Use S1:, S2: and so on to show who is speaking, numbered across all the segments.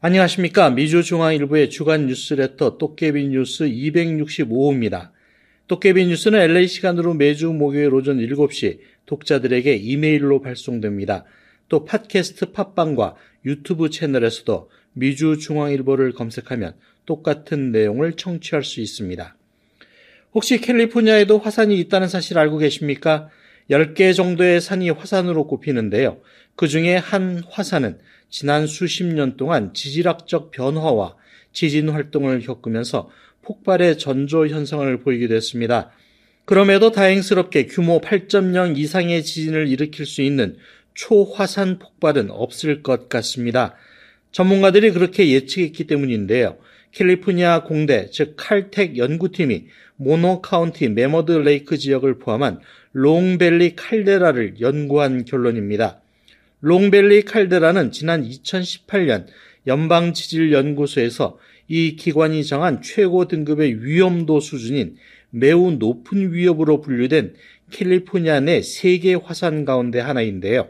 S1: 안녕하십니까. 미주중앙일보의 주간 뉴스레터 똑개비 뉴스 265호입니다. 똑개비 뉴스는 LA 시간으로 매주 목요일 오전 7시 독자들에게 이메일로 발송됩니다. 또 팟캐스트 팟빵과 유튜브 채널에서도 미주중앙일보를 검색하면 똑같은 내용을 청취할 수 있습니다. 혹시 캘리포니아에도 화산이 있다는 사실 알고 계십니까? 10개 정도의 산이 화산으로 꼽히는데요. 그 중에 한 화산은 지난 수십 년 동안 지질학적 변화와 지진 활동을 겪으면서 폭발의 전조 현상을 보이기도 했습니다. 그럼에도 다행스럽게 규모 8.0 이상의 지진을 일으킬 수 있는 초화산 폭발은 없을 것 같습니다. 전문가들이 그렇게 예측했기 때문인데요. 캘리포니아 공대, 즉 칼텍 연구팀이 모노 카운티 메머드 레이크 지역을 포함한 롱밸리 칼데라를 연구한 결론입니다. 롱밸리 칼데라는 지난 2018년 연방지질연구소에서 이 기관이 정한 최고 등급의 위험도 수준인 매우 높은 위협으로 분류된 캘리포니아 내 3개 화산 가운데 하나인데요.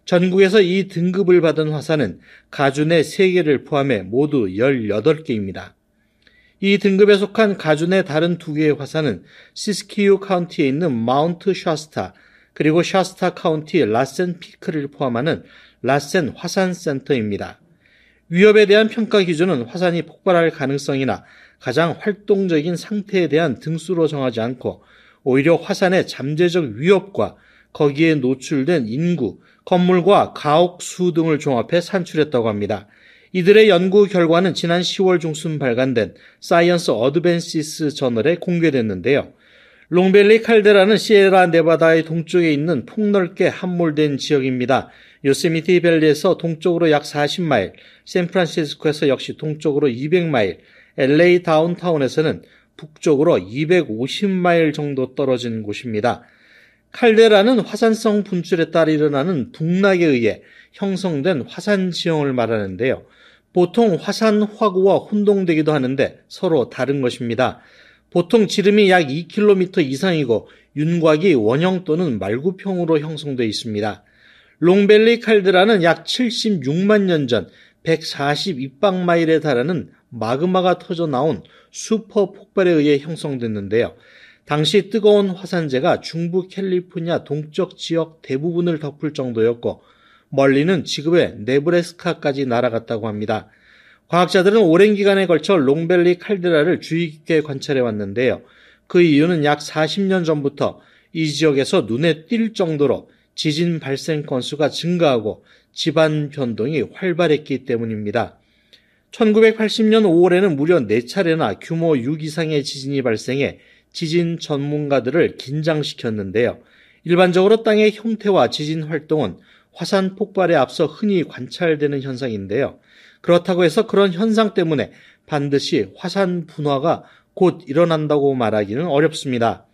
S1: 전국에서 이 등급을 받은 화산은 가주 내 3개를 포함해 모두 18개입니다. 이 등급에 속한 가주 내 다른 2개의 화산은 시스키유 카운티에 있는 마운트 샤스타, 그리고 샤스타 카운티 라센 피크를 포함하는 라센 화산센터입니다. 위협에 대한 평가 기준은 화산이 폭발할 가능성이나 가장 활동적인 상태에 대한 등수로 정하지 않고 오히려 화산의 잠재적 위협과 거기에 노출된 인구, 건물과 가옥 수 등을 종합해 산출했다고 합니다. 이들의 연구 결과는 지난 10월 중순 발간된 사이언스 어드밴시스 저널에 공개됐는데요. 롱밸리 칼데라는 시에라 네바다의 동쪽에 있는 폭넓게 함몰된 지역입니다. 요세미티 밸리에서 동쪽으로 약 40마일, 샌프란시스코에서 역시 동쪽으로 200마일, LA 다운타운에서는 북쪽으로 250마일 정도 떨어진 곳입니다. 칼데라는 화산성 분출에 따라 일어나는 북락에 의해 형성된 화산 지형을 말하는데요. 보통 화산 화구와 혼동되기도 하는데 서로 다른 것입니다. 보통 지름이 약 2km 이상이고 윤곽이 원형 또는 말구평으로 형성되어 있습니다. 롱밸리 칼데라는 약 76만 년 전 142박마일에 달하는 마그마가 터져 나온 슈퍼 폭발에 의해 형성됐는데요. 당시 뜨거운 화산재가 중부 캘리포니아 동쪽 지역 대부분을 덮을 정도였고 멀리는 지금의 네브래스카까지 날아갔다고 합니다. 과학자들은 오랜 기간에 걸쳐 롱밸리 칼데라를 주의 깊게 관찰해 왔는데요. 그 이유는 약 40년 전부터 이 지역에서 눈에 띌 정도로 지진 발생 건수가 증가하고 지반 변동이 활발했기 때문입니다. 1980년 5월에는 무려 4차례나 규모 6 이상의 지진이 발생해 지진 전문가들을 긴장시켰는데요. 일반적으로 땅의 형태와 지진 활동은 화산 폭발에 앞서 흔히 관찰되는 현상인데요. 그렇다고 해서 그런 현상 때문에 반드시 화산 분화가 곧 일어난다고 말하기는 어렵습니다.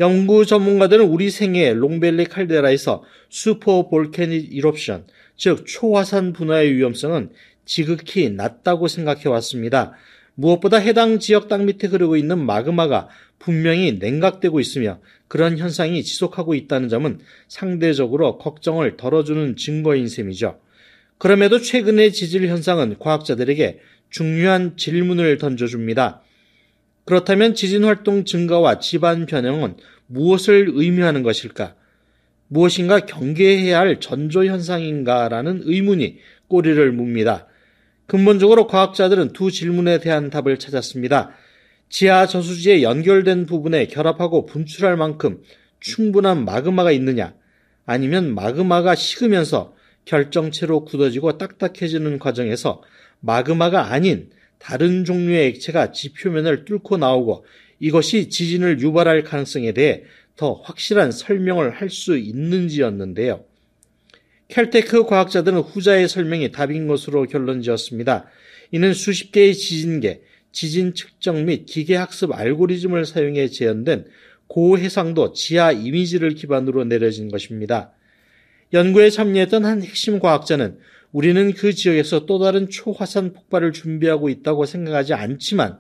S1: 연구 전문가들은 우리 생애의 롱밸리 칼데라에서 슈퍼 볼케닉 이럽션, 즉 초화산 분화의 위험성은 지극히 낮다고 생각해 왔습니다. 무엇보다 해당 지역 땅 밑에 흐르고 있는 마그마가 분명히 냉각되고 있으며 그런 현상이 지속하고 있다는 점은 상대적으로 걱정을 덜어주는 증거인 셈이죠. 그럼에도 최근의 지질 현상은 과학자들에게 중요한 질문을 던져줍니다. 그렇다면 지진 활동 증가와 지반 변형은 무엇을 의미하는 것일까? 무엇인가 경계해야 할 전조 현상인가라는 의문이 꼬리를 뭅니다. 근본적으로 과학자들은 두 질문에 대한 답을 찾았습니다. 지하 저수지에 연결된 부분에 결합하고 분출할 만큼 충분한 마그마가 있느냐, 아니면 마그마가 식으면서 결정체로 굳어지고 딱딱해지는 과정에서 마그마가 아닌 다른 종류의 액체가 지표면을 뚫고 나오고 이것이 지진을 유발할 가능성에 대해 더 확실한 설명을 할 수 있는지였는데요. 캘테크 과학자들은 후자의 설명이 답인 것으로 결론지었습니다. 이는 수십 개의 지진계, 지진 측정 및 기계학습 알고리즘을 사용해 재현된 고해상도 지하 이미지를 기반으로 내려진 것입니다. 연구에 참여했던 한 핵심 과학자는 우리는 그 지역에서 또 다른 초화산 폭발을 준비하고 있다고 생각하지 않지만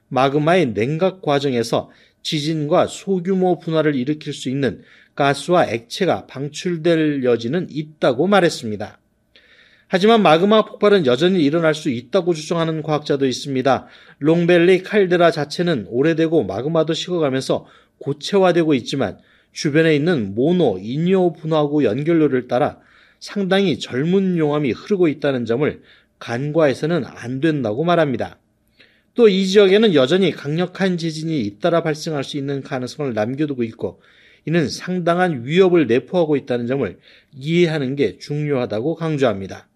S1: 마그마의 냉각 과정에서 지진과 소규모 분화를 일으킬 수 있는 가스와 액체가 방출될 여지는 있다고 말했습니다. 하지만 마그마 폭발은 여전히 일어날 수 있다고 주장하는 과학자도 있습니다. 롱밸리 칼데라 자체는 오래되고 마그마도 식어가면서 고체화되고 있지만 주변에 있는 모노 이뇨 분화구 연결로를 따라 상당히 젊은 용암이 흐르고 있다는 점을 간과해서는 안 된다고 말합니다. 또 이 지역에는 여전히 강력한 지진이 잇따라 발생할 수 있는 가능성을 남겨두고 있고 이는 상당한 위협을 내포하고 있다는 점을 이해하는 게 중요하다고 강조합니다.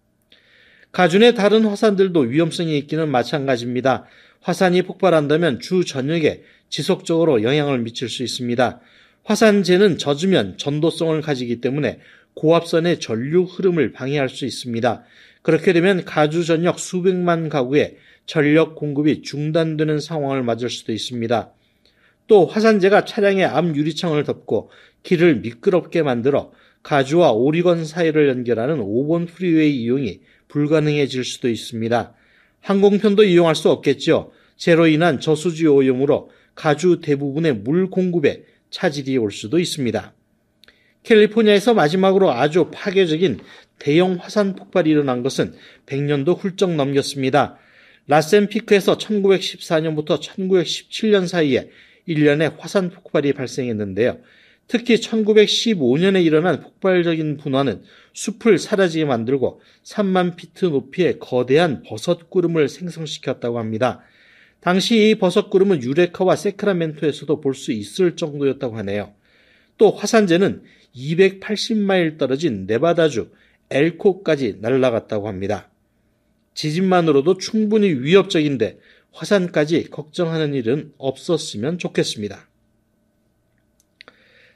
S1: 가준의 다른 화산들도 위험성이 있기는 마찬가지입니다. 화산이 폭발한다면 주 전역에 지속적으로 영향을 미칠 수 있습니다. 화산재는 젖으면 전도성을 가지기 때문에 고압선의 전류 흐름을 방해할 수 있습니다. 그렇게 되면 가주 전역 수백만 가구에 전력 공급이 중단되는 상황을 맞을 수도 있습니다. 또 화산재가 차량의 앞 유리창을 덮고 길을 미끄럽게 만들어 가주와 오리건 사이를 연결하는 5번 프리웨이 이용이 불가능해질 수도 있습니다. 항공편도 이용할 수 없겠죠. 재로 인한 저수지 오염으로 가주 대부분의 물 공급에 차질이 올 수도 있습니다. 캘리포니아에서 마지막으로 아주 파괴적인 대형 화산 폭발이 일어난 것은 100년도 훌쩍 넘겼습니다. 라센피크에서 1914년부터 1917년 사이에 1년에 화산 폭발이 발생했는데요. 특히 1915년에 일어난 폭발적인 분화는 숲을 사라지게 만들고 3만 피트 높이의 거대한 버섯구름을 생성시켰다고 합니다. 당시 이 버섯구름은 유레카와 세크라멘토에서도 볼 수 있을 정도였다고 하네요. 또 화산재는 280마일 떨어진 네바다주 엘코까지 날아갔다고 합니다. 지진만으로도 충분히 위협적인데 화산까지 걱정하는 일은 없었으면 좋겠습니다.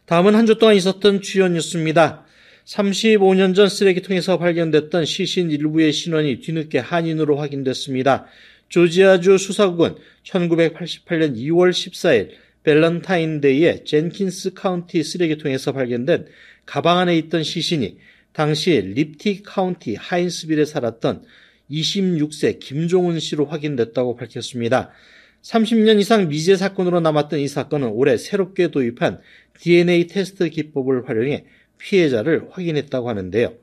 S1: 다음은 한 주 동안 있었던 주요 뉴스입니다. 35년 전 쓰레기통에서 발견됐던 시신 일부의 신원이 뒤늦게 한인으로 확인됐습니다. 조지아주 수사국은 1988년 2월 14일 밸런타인데이에 젠킨스 카운티 쓰레기통에서 발견된 가방 안에 있던 시신이 당시 립티 카운티 하인스빌에 살았던 26세 김종은 씨로 확인됐다고 밝혔습니다. 30년 이상 미제 사건으로 남았던 이 사건은 올해 새롭게 도입한 DNA 테스트 기법을 활용해 피해자를 확인했다고 하는데요.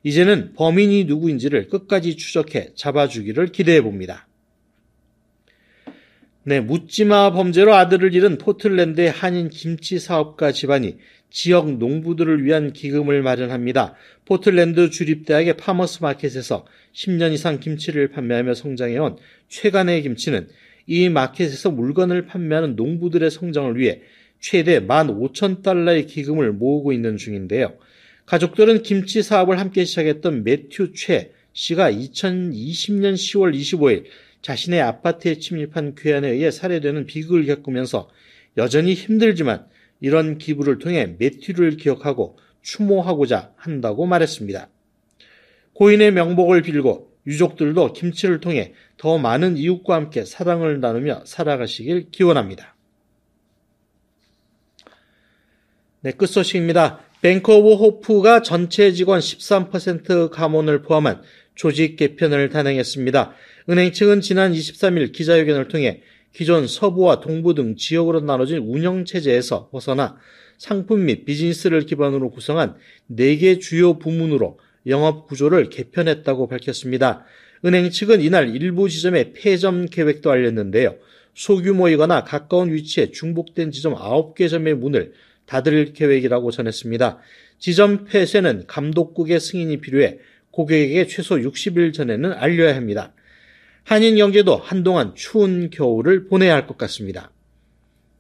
S1: 이제는 범인이 누구인지를 끝까지 추적해 잡아주기를 기대해봅니다. 묻지마 범죄로 아들을 잃은 포틀랜드의 한인 김치 사업가 집안이 지역 농부들을 위한 기금을 마련합니다. 포틀랜드 주립대학의 파머스 마켓에서 10년 이상 김치를 판매하며 성장해온 최간의 김치는 이 마켓에서 물건을 판매하는 농부들의 성장을 위해 최대 15,000달러의 기금을 모으고 있는 중인데요. 가족들은 김치 사업을 함께 시작했던 매튜 최 씨가 2020년 10월 25일 자신의 아파트에 침입한 괴한에 의해 살해되는 비극을 겪으면서 여전히 힘들지만 이런 기부를 통해 매튜를 기억하고 추모하고자 한다고 말했습니다. 고인의 명복을 빌고 유족들도 김치를 통해 더 많은 이웃과 함께 사랑을 나누며 살아가시길 기원합니다. 끝소식입니다. 뱅크 오브 호프가 전체 직원 13% 감원을 포함한 조직 개편을 단행했습니다. 은행 측은 지난 23일 기자회견을 통해 기존 서부와 동부 등 지역으로 나눠진 운영체제에서 벗어나 상품 및 비즈니스를 기반으로 구성한 4개 주요 부문으로 영업구조를 개편했다고 밝혔습니다. 은행 측은 이날 일부 지점의 폐점 계획도 알렸는데요. 소규모이거나 가까운 위치에 중복된 지점 9개 점의 문을 닫을 계획이라고 전했습니다. 지점 폐쇄는 감독국의 승인이 필요해 고객에게 최소 60일 전에는 알려야 합니다. 한인 경제도 한동안 추운 겨울을 보내야 할 것 같습니다.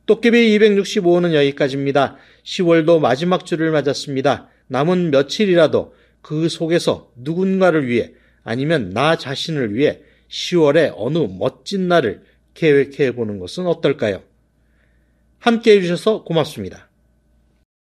S1: 도깨비 265호는 여기까지입니다. 10월도 마지막 주를 맞았습니다. 남은 며칠이라도 그 속에서 누군가를 위해 아니면 나 자신을 위해 10월의 어느 멋진 날을 계획해 보는 것은 어떨까요? 함께 해주셔서 고맙습니다.